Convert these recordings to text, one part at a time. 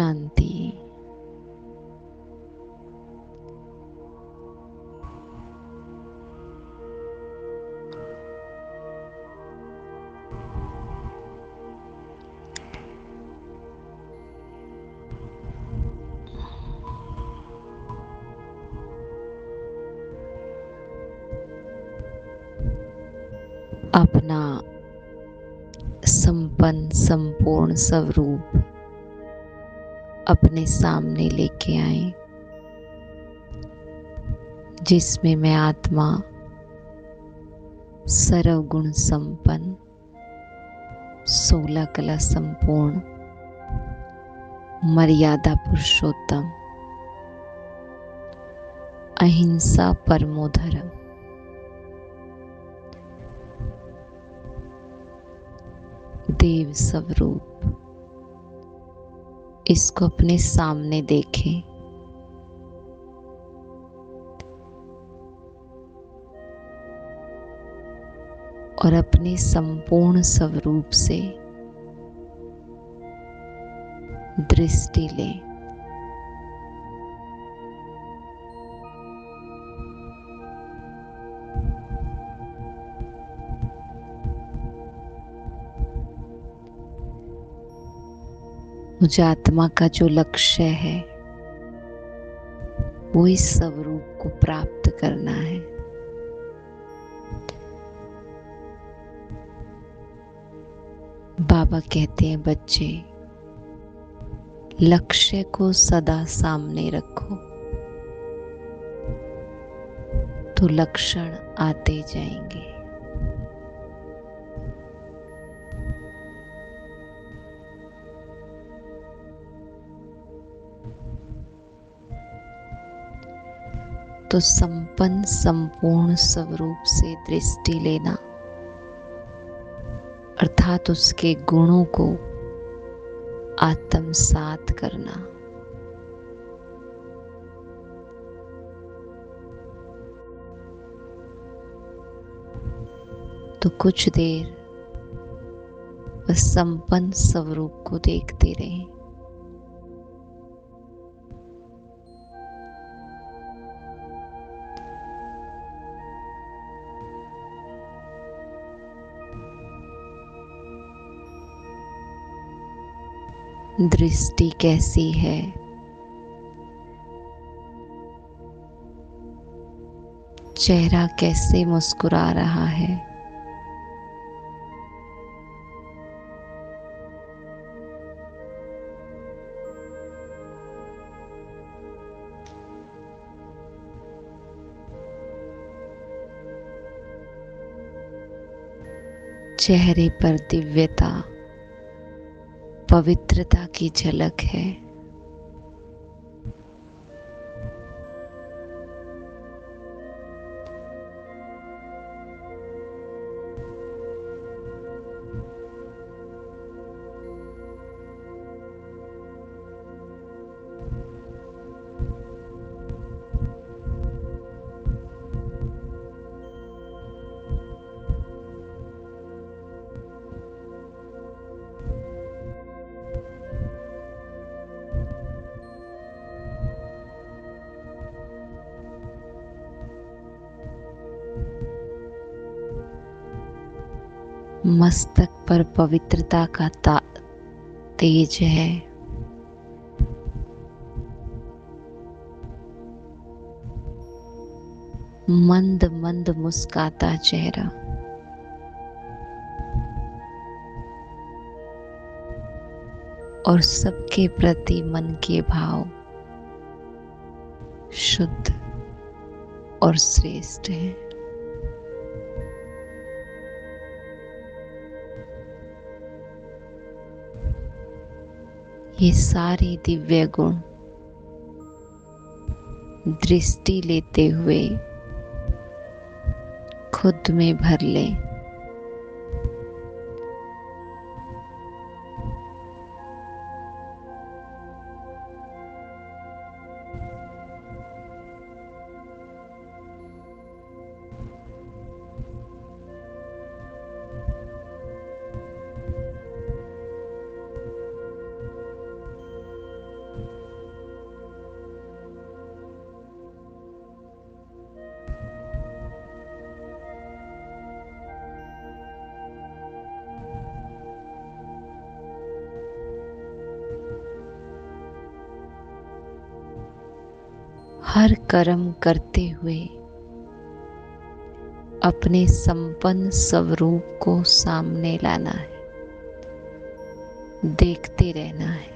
शांति। अपना संपन्न संपूर्ण स्वरूप अपने सामने लेके आए, जिसमें मैं आत्मा सर्वगुण संपन्न, 16 कला संपूर्ण, मर्यादा पुरुषोत्तम, अहिंसा परमो धर्म, देव स्वरूप, इसको अपने सामने देखें। और अपने संपूर्ण स्वरूप से दृष्टि लें। मुझे आत्मा का जो लक्ष्य है वो इस स्वरूप को प्राप्त करना है। बाबा कहते हैं, बच्चे लक्ष्य को सदा सामने रखो तो लक्षण आते जाएंगे। तो संपन्न संपूर्ण स्वरूप से दृष्टि लेना अर्थात उसके गुणों को आत्मसात करना। तो कुछ देर बस संपन्न स्वरूप को देखते रहें। दृष्टि कैसी है, चेहरा कैसे मुस्कुरा रहा है, चेहरे पर दिव्यता पवित्रता की झलक है। मस्तक पर पवित्रता का तेज है। मंद मंद मुस्काता चेहरा, और सबके प्रति मन के भाव शुद्ध और श्रेष्ठ है। ये सारे दिव्य गुण दृष्टि लेते हुए खुद में भर लें। हर कर्म करते हुए अपने संपन्न स्वरूप को सामने लाना है, देखते रहना है।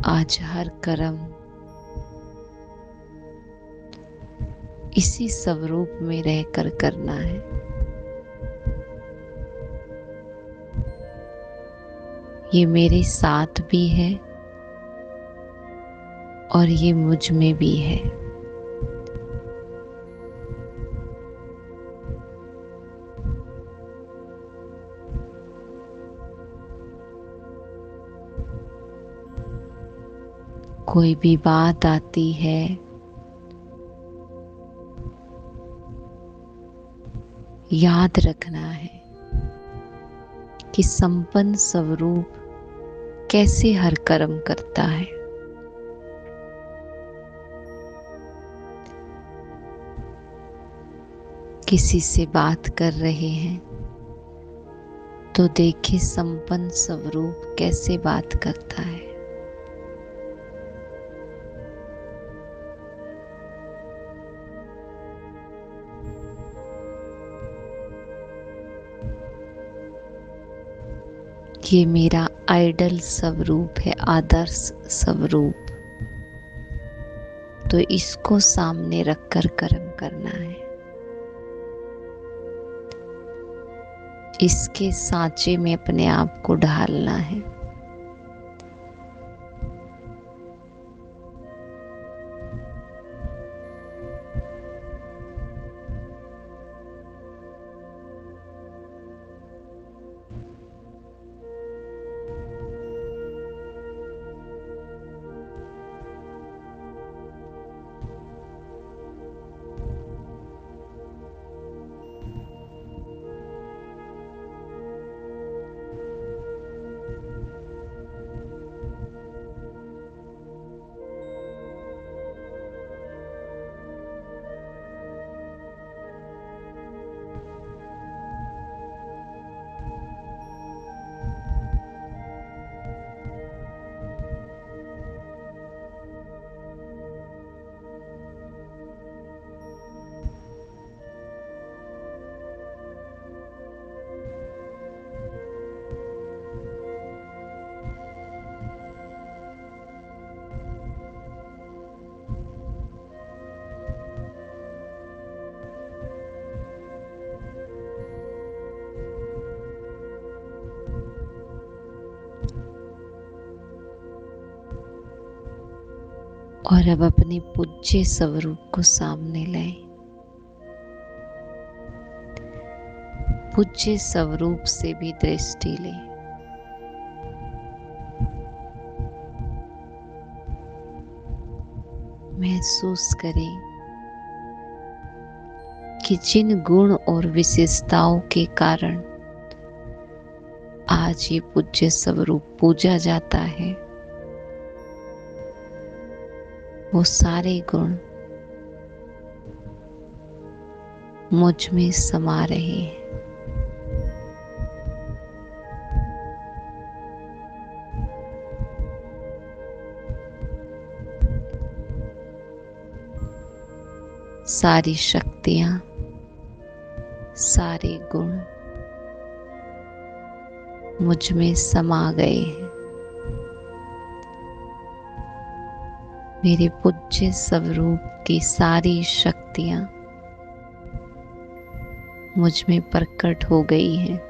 आज हर कर्म इसी स्वरूप में रहकर करना है। ये मेरे साथ भी है और ये मुझ में भी है। कोई भी बात आती है, याद रखना है कि संपन्न स्वरूप कैसे हर कर्म करता है। किसी से बात कर रहे हैं तो देखिए संपन्न स्वरूप कैसे बात करता है। ये मेरा आइडल स्वरूप है, आदर्श स्वरूप। तो इसको सामने रखकर कर्म करना है। इसके सांचे में अपने आप को ढालना है। और अब अपने पूज्य स्वरूप को सामने लाएं। पूज्य स्वरूप से भी दृष्टि लें। महसूस करें कि जिन गुण और विशेषताओं के कारण आज ये पूज्य स्वरूप पूजा जाता है, वो सारे गुण मुझ में समा रहे हैं। सारी शक्तियां, सारे गुण मुझ में समा गए हैं। मेरे पूज्य स्वरूप की सारी शक्तियां मुझ में प्रकट हो गई हैं।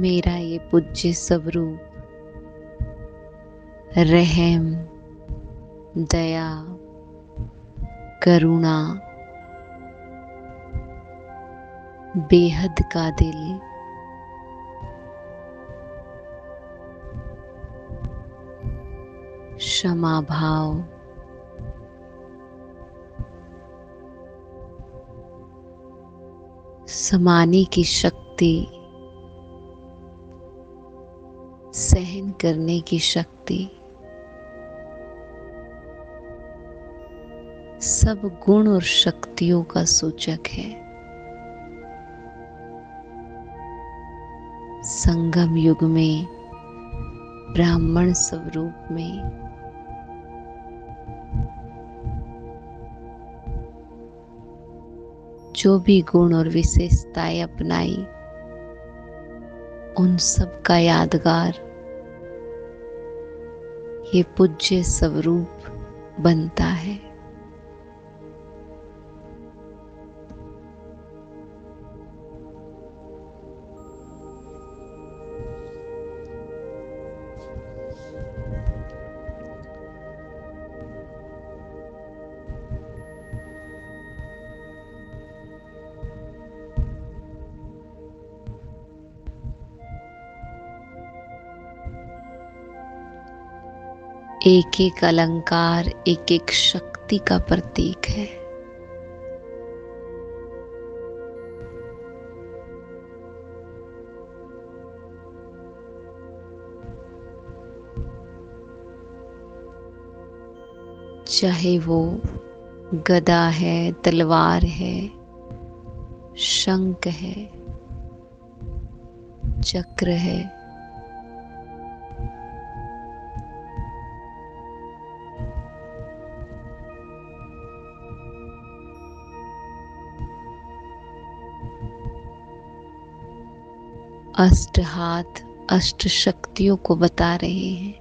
मेरा ये पूज्य स्वरूप रहम, दया, करुणा, बेहद का दिल, क्षमा भाव, समाने की शक्ति, सहन करने की शक्ति, सब गुण और शक्तियों का सूचक है। संगम युग में ब्राह्मण स्वरूप में जो भी गुण और विशेषताएं अपनाई, उन सब का यादगार ये पूज्य स्वरूप बनता है। एक एक अलंकार एक एक शक्ति का प्रतीक है। चाहे वो गदा है, तलवार है, शंख है, चक्र है, अष्ट हाथ अष्ट शक्तियों को बता रहे हैं।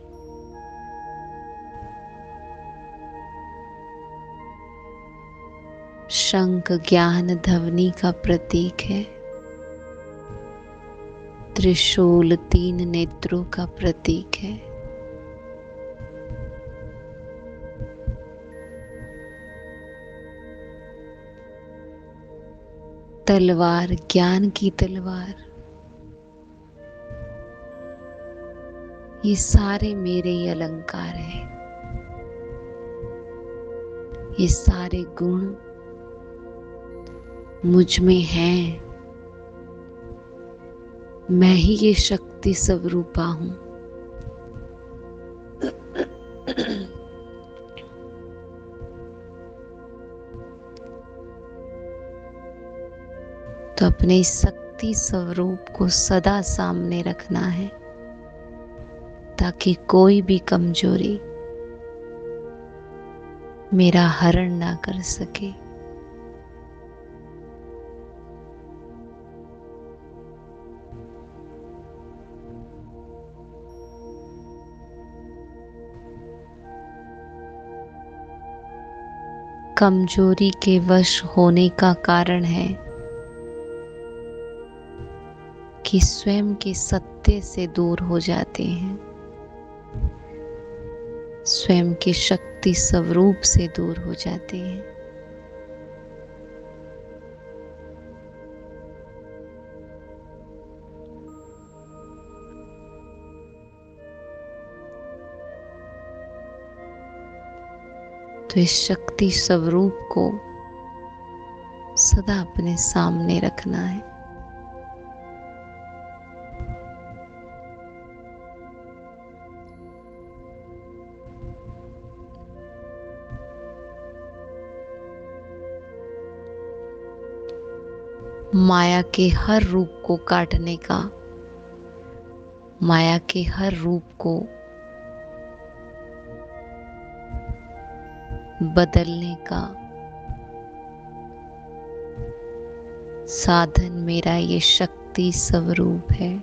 शंख ज्ञान ध्वनि का प्रतीक है। त्रिशूल तीन नेत्रों का प्रतीक है। तलवार ज्ञान की तलवार। ये सारे मेरे ही अलंकार हैं। ये सारे गुण मुझ में हैं। मैं ही ये शक्ति स्वरूपा हूं। तो अपने इस शक्ति स्वरूप को सदा सामने रखना है, ताकि कोई भी कमजोरी मेरा हरण ना कर सके। कमजोरी के वश होने का कारण है कि स्वयं के सत्य से दूर हो जाते हैं, स्वयं के शक्ति स्वरूप से दूर हो जाते हैं। तो इस शक्ति स्वरूप को सदा अपने सामने रखना है। माया के हर रूप को काटने का, माया के हर रूप को बदलने का साधन मेरा ये शक्ति स्वरूप है।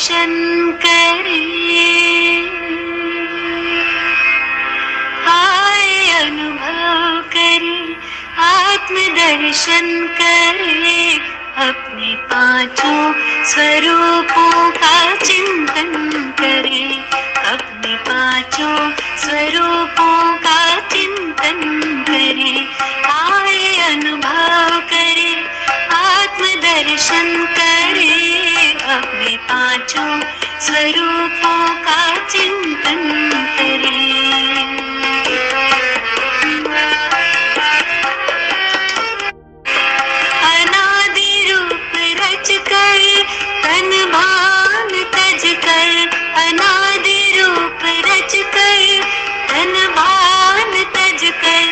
आत्मदर्शन करे, आए अनुभव करे, आत्मदर्शन करे, अपने पांचों स्वरूपों का चिंतन करे, अपने पांचों स्वरूपों का चिंतन करे, आए अनुभव करे, आत्मदर्शन करे, अपने पांचों स्वरूपों का चिंतन करे। अनादि रूप रच कर तन भान तज कर, अनादि रूप रच कर तन भान तज कर,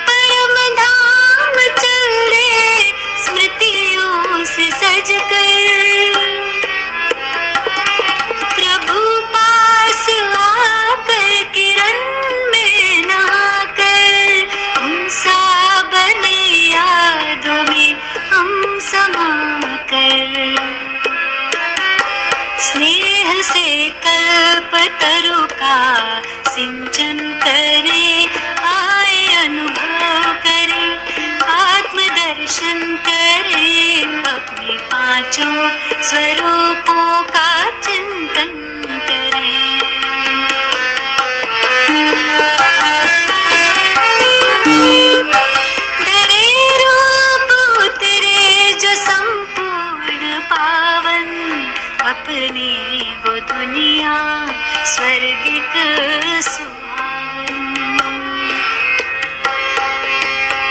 परम धाम चले स्मृतियों से सज कर, प्रभु पास आकर किरण में नहाकर, हम सा बने यादों में हम समा कर, स्नेह से कल्पतरु का सिंचन करे, आए अनुभव करे, आत्मदर्शन करे, अपने पांचों स्वरूपों का चिंतन करे। धरे रूप उतरे जो संपूर्ण पावन, अपनी वो दुनिया स्वर्गिक सुहावन,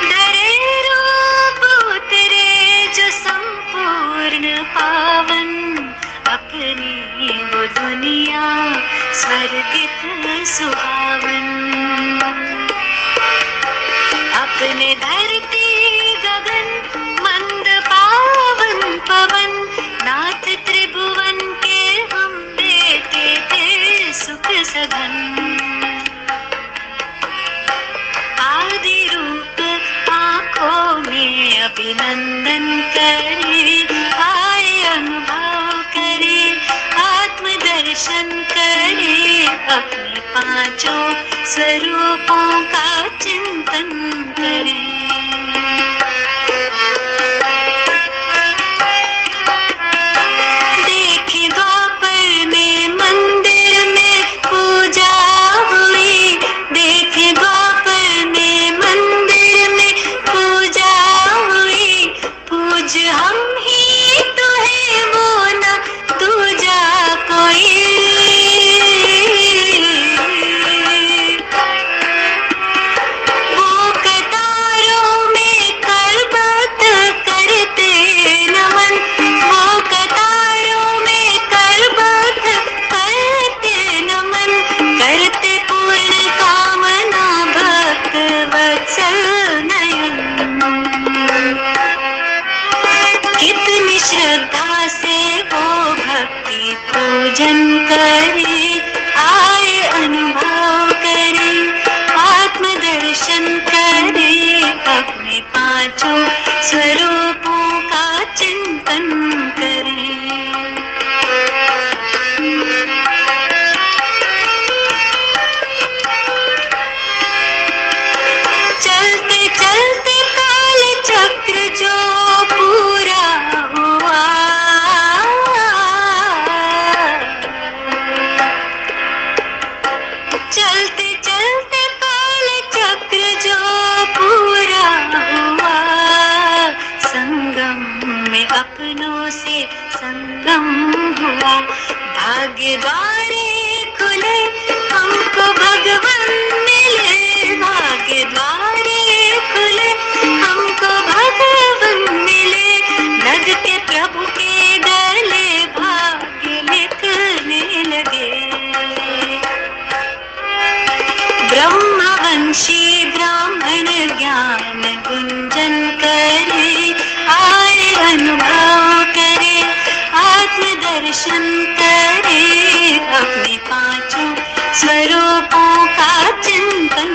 धरे रूप उतरे जो संपूर्ण पावन, अपनी वो दुनिया स्वर्गिक सुहावन, अपने धरती गगन मंद पावन पवन, नाथ त्रिभुवन के हम बेटे थे सुख सघन, आदि रूप आँखों में अभिनंदन करे, आए अनुभव करे, आत्मदर्शन करे, अपने पांचों स्वरूपों का चिंतन करे। देखे द्वापर में मंदिर में पूजा हुई, देखे द्वापर में मंदिर में पूजा हुई, पूज हम ही तो है वो न दूजा कोई, वो कतारों में करबत करते नमन, वो कतारों में करबत करते नमन, करते पूर्ण कामना भक्त वत्सल नयन, कितनी श्रद्धा से वो भक्ति पूजन करे, आए अनुभव करे, आत्मदर्शन करे, अपने पांचों स्वरूपों का चिंतन करे। चलते चलते काल चक्र जो पूरा हुआ, चलते चलते काल चक्र जो पूरा हुआ, संगम में अपनों से संगम हुआ, भाग्य द्वारे खुले हमको भगवान मिले, भाग्य द्वारे खुले हमको भगवान मिले, लग के प्रभु के गले भाग्य लिखने लगे, ब्रह्मवंशी ब्राह्मण ज्ञान गुंजन करे, आए अनुभव करे, आत्मदर्शन करे, अपने पांचों स्वरूपों का चिंतन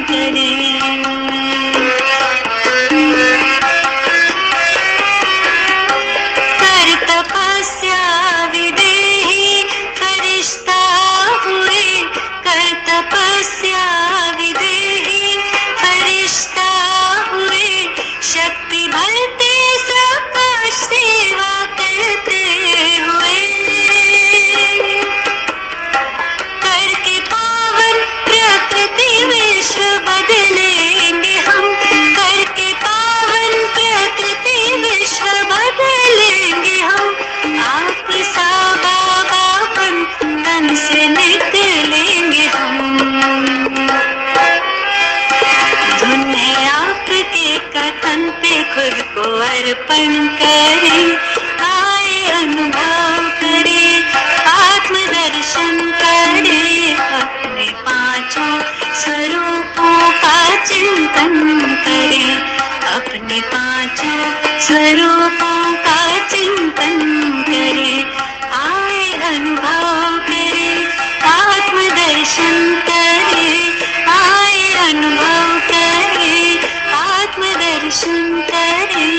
करे। कर तपस्या विदेही कथन पे खुद को अर्पण करे, आए अनुभव करे, आत्मदर्शन करे, अपने पांचों स्वरूपों का चिंतन करे, अपने पांचों स्वरूपों का चिंतन करे, आए अनुभव करे, आत्मदर्शन करे, आए अनुभव करे, आत्मदर्शन करे।